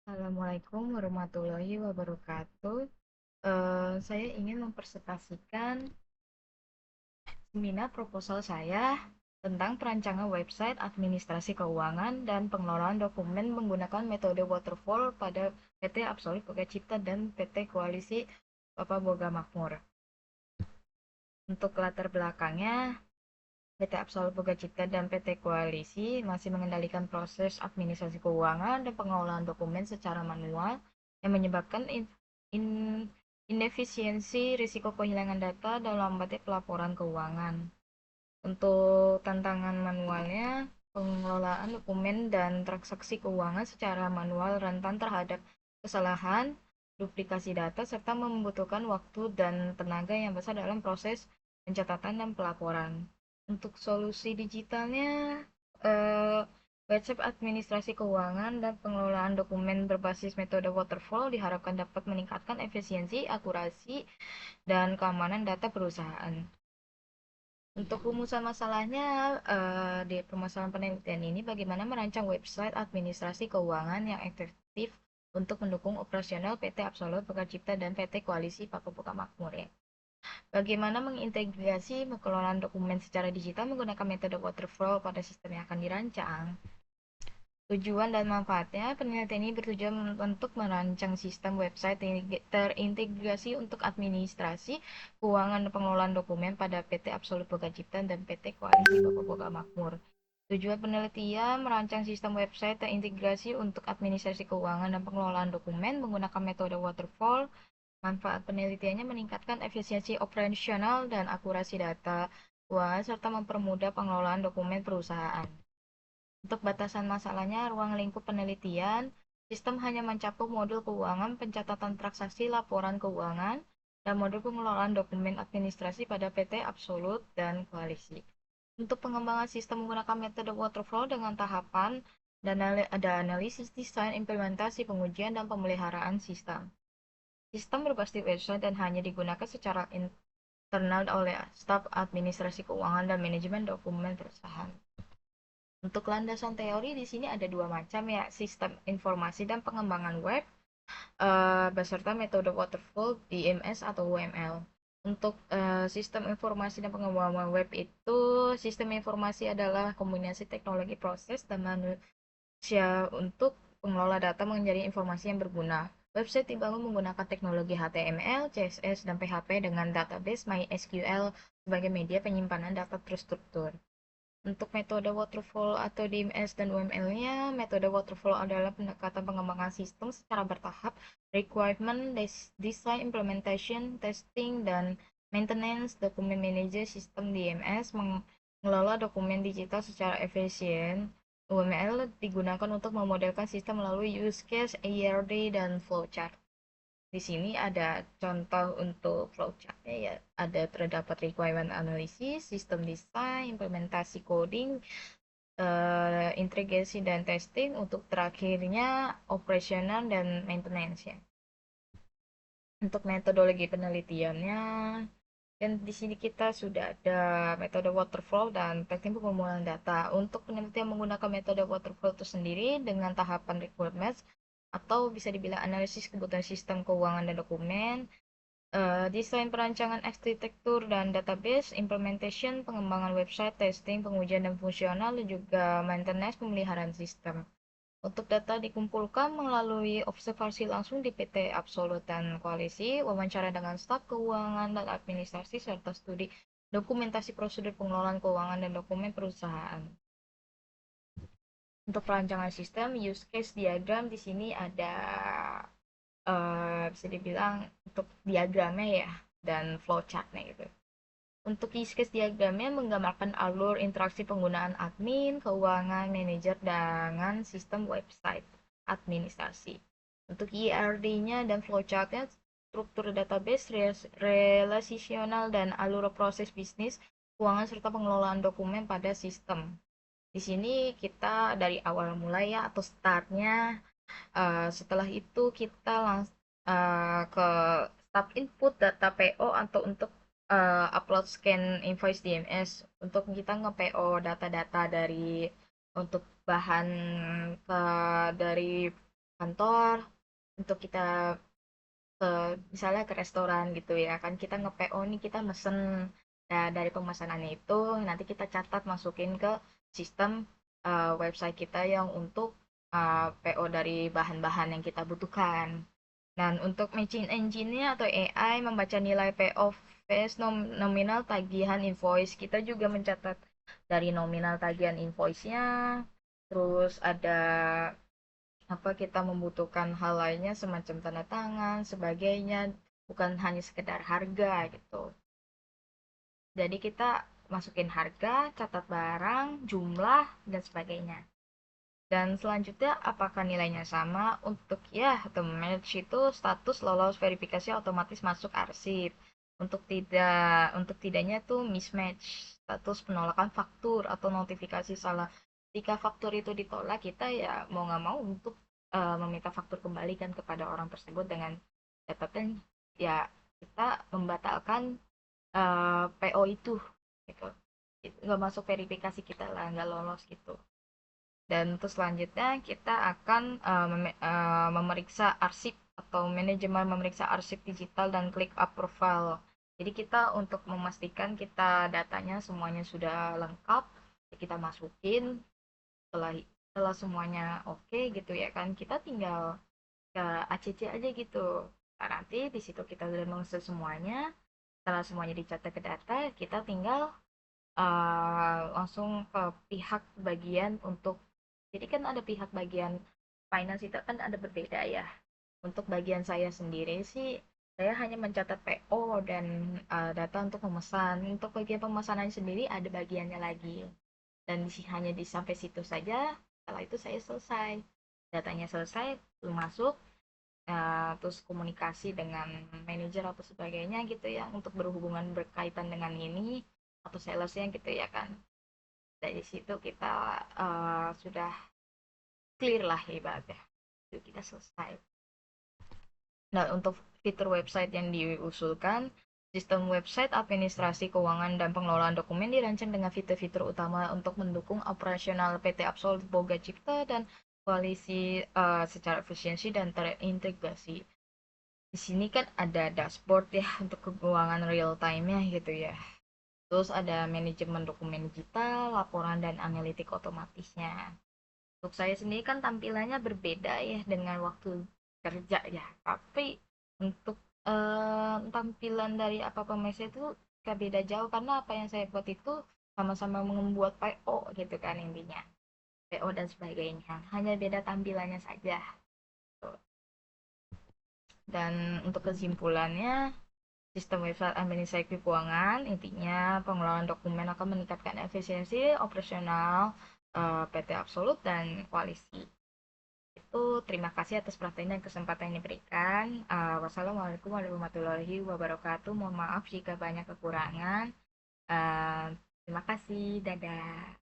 Assalamualaikum warahmatullahi wabarakatuh. Saya ingin mempresentasikan seminar proposal saya tentang perancangan website administrasi keuangan dan pengelolaan dokumen menggunakan metode waterfall pada PT Absolut Boga Cipta dan PT Koalisi Bapak Boga Makmur. Untuk latar belakangnya, PT Absolut Boga Cipta dan PT Koalisi masih mengendalikan proses administrasi keuangan dan pengelolaan dokumen secara manual yang menyebabkan inefisiensi, risiko kehilangan data, dan lambatnya pelaporan keuangan. Untuk tantangan manualnya, pengelolaan dokumen dan transaksi keuangan secara manual rentan terhadap kesalahan, duplikasi data, serta membutuhkan waktu dan tenaga yang besar dalam proses pencatatan dan pelaporan. Untuk solusi digitalnya, eh, website administrasi keuangan dan pengelolaan dokumen berbasis metode waterfall diharapkan dapat meningkatkan efisiensi, akurasi, dan keamanan data perusahaan. Untuk rumusan masalahnya, di permasalahan penelitian ini bagaimana merancang website administrasi keuangan yang efektif untuk mendukung operasional PT Absolut Pekerja Cipta dan PT Koalisi Pakubuka Makmur ya. Bagaimana mengintegrasi pengelolaan dokumen secara digital menggunakan metode waterfall pada sistem yang akan dirancang. Tujuan dan manfaatnya, penelitian ini bertujuan untuk merancang sistem website terintegrasi untuk administrasi, keuangan dan pengelolaan dokumen pada PT Absolut Boga Cipta dan PT Koalisi Bapak Boga Makmur. Tujuan penelitian merancang sistem website terintegrasi untuk administrasi keuangan dan pengelolaan dokumen menggunakan metode waterfall. Manfaat penelitiannya meningkatkan efisiensi operasional dan akurasi data keuangan serta mempermudah pengelolaan dokumen perusahaan. Untuk batasan masalahnya, ruang lingkup penelitian, sistem hanya mencakup modul keuangan, pencatatan transaksi, laporan keuangan, dan modul pengelolaan dokumen administrasi pada PT Absolut dan Koalisi. Untuk pengembangan sistem menggunakan metode waterfall dengan tahapan dan ada analisis, desain, implementasi, pengujian, dan pemeliharaan sistem. Sistem berbasis website dan hanya digunakan secara internal oleh staf administrasi keuangan dan manajemen dokumen perusahaan. Untuk landasan teori di sini ada dua macam ya, sistem informasi dan pengembangan web beserta metode waterfall DMS atau WML. Untuk sistem informasi dan pengembangan web itu, sistem informasi adalah kombinasi teknologi proses dan manusia untuk pengelola data menjadi informasi yang berguna. Website dibangun menggunakan teknologi HTML, CSS, dan PHP dengan database MySQL sebagai media penyimpanan data terstruktur. Untuk metode waterfall atau DMS dan UML-nya, metode waterfall adalah pendekatan pengembangan sistem secara bertahap, requirement, design, implementation, testing, dan maintenance. Dokumen manager sistem DMS mengelola dokumen digital secara efisien. UML digunakan untuk memodelkan sistem melalui use case, ERD, dan flowchart. Di sini ada contoh untuk flowchartnya ya, ada terdapat requirement analysis, sistem design, implementasi coding, integrasi dan testing, untuk terakhirnya operasional dan maintenance ya. Untuk metodologi penelitiannya, dan di sini kita sudah ada metode waterfall dan teknik pengumpulan data. Untuk penelitian menggunakan metode waterfall itu sendiri dengan tahapan requirements atau bisa dibilang analisis kebutuhan sistem keuangan dan dokumen, desain perancangan arsitektur dan database, implementation, pengembangan website, testing, pengujian dan fungsional, dan juga maintenance pemeliharaan sistem. Untuk data dikumpulkan melalui observasi langsung di PT Absolut dan Koalisi, wawancara dengan staf keuangan dan administrasi, serta studi dokumentasi prosedur pengelolaan keuangan dan dokumen perusahaan. Untuk perancangan sistem, use case diagram di sini ada bisa dibilang untuk diagramnya ya dan flowchartnya gitu. Untuk use case diagramnya menggambarkan alur interaksi penggunaan admin, keuangan, manajer dengan sistem website administrasi. Untuk ERD-nya dan flowchart-nya, struktur database, relasional dan alur proses bisnis, keuangan serta pengelolaan dokumen pada sistem. Di sini kita dari awal mulai ya atau startnya. Setelah itu kita langsung ke step input data PO atau untuk upload scan invoice DMS untuk kita nge-PO data-data dari untuk bahan ke dari kantor, untuk kita ke misalnya ke restoran gitu ya kan, kita nge-PO nih, kita mesen. Nah, dari pemesanannya itu nanti kita catat masukin ke sistem website kita yang untuk PO dari bahan-bahan yang kita butuhkan. Dan untuk matching engine-nya atau AI membaca nilai PO face nominal tagihan invoice, kita juga mencatat dari nominal tagihan invoice-nya. Terus ada apa, kita membutuhkan hal lainnya semacam tanda tangan sebagainya, bukan hanya sekedar harga gitu. Jadi kita masukin harga, catat barang, jumlah, dan sebagainya. Dan selanjutnya apakah nilainya sama, untuk ya the match itu status lolos verifikasi otomatis masuk arsip. Untuk tidaknya tuh mismatch, status penolakan faktur atau notifikasi salah. Jika faktur itu ditolak, kita ya mau nggak mau untuk meminta faktur kembali kan kepada orang tersebut dengan catatan ya kita membatalkan PO itu gitu. Nggak masuk verifikasi, kita lah nggak lolos gitu. Dan terus selanjutnya kita akan memeriksa arsip atau manajemen memeriksa arsip digital dan klik up profile. Jadi kita untuk memastikan kita datanya semuanya sudah lengkap, kita masukin. Setelah semuanya oke gitu ya kan, kita tinggal ke ACC aja gitu. Nah, nanti di situ kita sudah mengisi semuanya. Setelah semuanya dicatat ke data, kita tinggal langsung ke pihak bagian untuk, jadi kan ada pihak bagian finance itu kan ada berbeda ya. Untuk bagian saya sendiri sih, saya hanya mencatat PO dan data untuk memesan. Untuk bagian pemesanan sendiri ada bagiannya lagi. Dan hanya di sampai situ saja. Setelah itu saya selesai. Datanya selesai, masuk, terus komunikasi dengan manajer atau sebagainya gitu ya untuk berhubungan berkaitan dengan ini atau salesnya gitu ya kan. Dari situ kita sudah clear lah ibaratnya, itu kita selesai. Nah, untuk fitur website yang diusulkan, sistem website administrasi keuangan dan pengelolaan dokumen dirancang dengan fitur-fitur utama untuk mendukung operasional PT Absolut Boga Cipta dan koalisi secara efisiensi dan terintegrasi. Di sini kan ada dashboard ya untuk keuangan real time-nya gitu ya. Terus ada manajemen dokumen digital, laporan dan analitik otomatisnya. Untuk saya sendiri kan tampilannya berbeda ya dengan waktu kerja ya. Tapi untuk tampilan dari apa pemirsa itu gak beda jauh, karena apa yang saya buat itu sama-sama membuat PO gitu kan intinya. PO dan sebagainya. Hanya beda tampilannya saja. Dan untuk kesimpulannya, sistem website administrasi keuangan, intinya pengelolaan dokumen akan meningkatkan efisiensi operasional PT Absolut dan koalisi. Itu terima kasih atas perhatian dan kesempatan yang diberikan. Wassalamualaikum warahmatullahi wabarakatuh. Mohon maaf jika banyak kekurangan. Uh, Terima kasih. Dadah.